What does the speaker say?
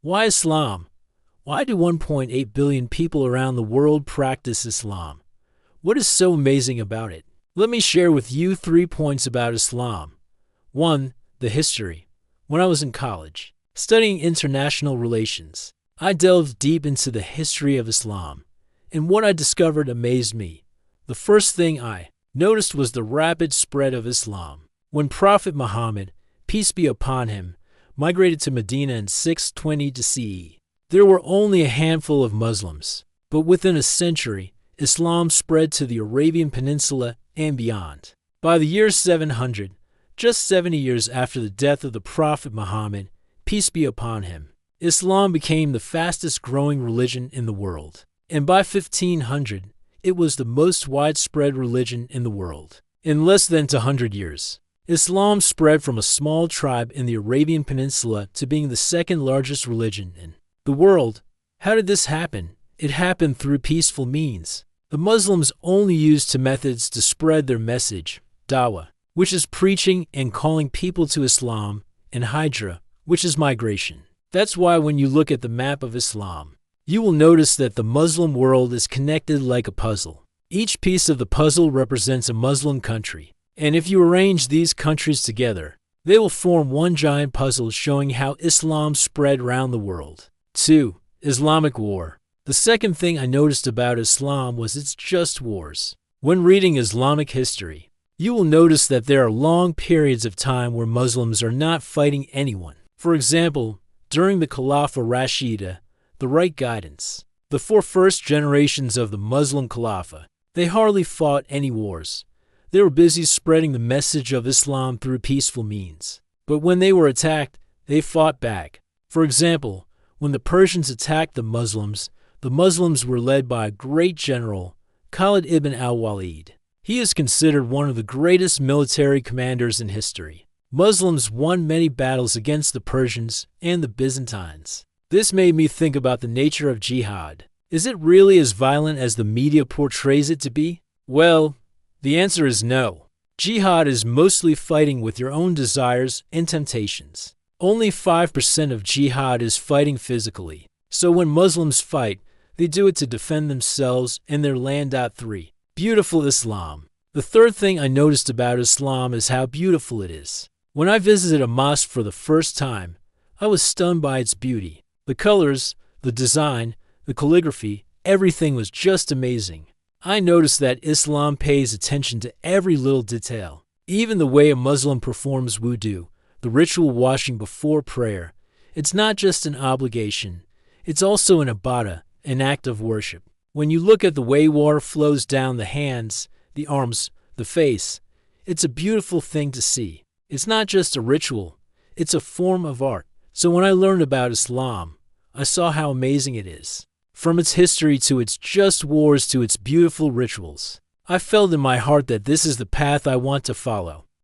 Why Islam? Why do 1.8 billion people around the world practice Islam? What is so amazing about it? Let me share with you 3 points about Islam. 1. The history. When I was in college, studying international relations, I delved deep into the history of Islam, and what I discovered amazed me. The first thing I noticed was the rapid spread of Islam. When Prophet Muhammad, peace be upon him, migrated to Medina in 620 CE, there were only a handful of Muslims, but within a century, Islam spread to the Arabian Peninsula and beyond. By the year 700, just 70 years after the death of the Prophet Muhammad, peace be upon him, Islam became the fastest growing religion in the world. And by 1500, it was the most widespread religion in the world. In less than 200 years, Islam spread from a small tribe in the Arabian Peninsula to being the second largest religion in the world. How did this happen? It happened through peaceful means. The Muslims only used two methods to spread their message: dawah, which is preaching and calling people to Islam, and hijra, which is migration. That's why when you look at the map of Islam, you will notice that the Muslim world is connected like a puzzle. Each piece of the puzzle represents a Muslim country. And if you arrange these countries together, they will form one giant puzzle showing how Islam spread around the world. 2. Islamic war. The second thing I noticed about Islam was its just wars. When reading Islamic history, you will notice that there are long periods of time where Muslims are not fighting anyone. For example, during the Khilafah Rashida, the right guidance, the 4 first generations of the Muslim Khilafah, they hardly fought any wars. They were busy spreading the message of Islam through peaceful means. But when they were attacked, they fought back. For example, when the Persians attacked the Muslims were led by a great general, Khalid ibn al-Walid. He is considered one of the greatest military commanders in history. Muslims won many battles against the Persians and the Byzantines. This made me think about the nature of jihad. Is it really as violent as the media portrays it to be? Well, the answer is no. Jihad is mostly fighting with your own desires and temptations. Only 5% of jihad is fighting physically. So when Muslims fight, they do it to defend themselves and their land. 3. Beautiful Islam. The third thing I noticed about Islam is how beautiful it is. When I visited a mosque for the first time, I was stunned by its beauty. The colors, the design, the calligraphy, everything was just amazing. I noticed that Islam pays attention to every little detail. Even the way a Muslim performs wudu, the ritual washing before prayer. It's not just an obligation. It's also an ibadah, an act of worship. When you look at the way water flows down the hands, the arms, the face, it's a beautiful thing to see. It's not just a ritual. It's a form of art. So when I learned about Islam, I saw how amazing it is. From its history to its just wars to its beautiful rituals, I felt in my heart that this is the path I want to follow.